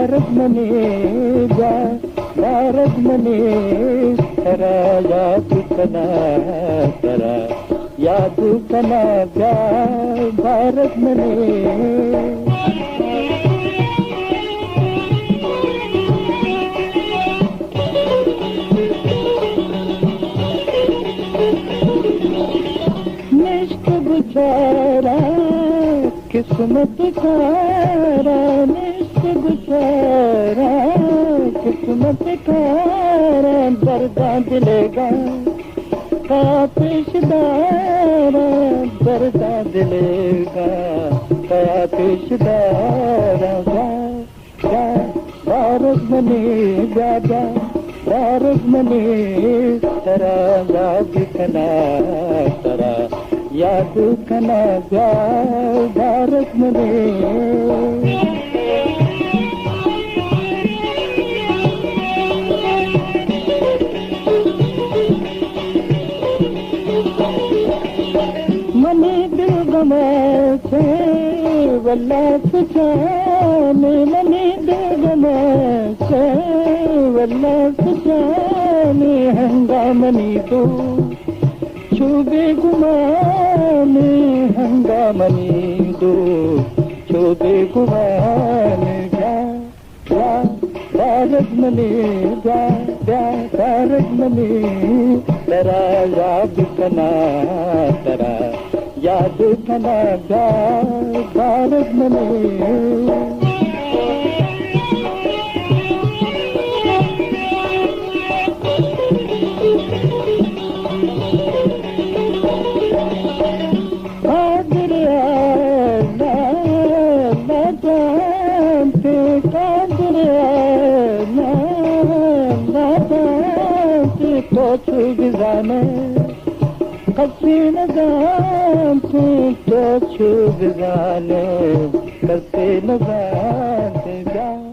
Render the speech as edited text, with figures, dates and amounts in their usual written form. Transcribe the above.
भारतमने जा भारतमने तरा याद कना तरा याद कना जा भारतमने गुजारा किस्मत कारा निश्च गुजारा किस्मत कारा दर्दा दिलेगा का पेशदारा दर्दा दिलेगा का पेशदारा जा भारत मने जा भारत मने तरा याद कना तरा याद कना जा भारत मने मने दिल गमाचे वल्ला सुजाने मने दिल गमाचे वल्ला सुजाने हंगामनी दो चोबे गुमाने हंगामनी दो चोबे गुमाने जा भारत मने जा भारत मने तरा याद कना तरा याद कना जा भारत मने तो छुगजाने कसी नजान तो छुगजाने कसी नजान जा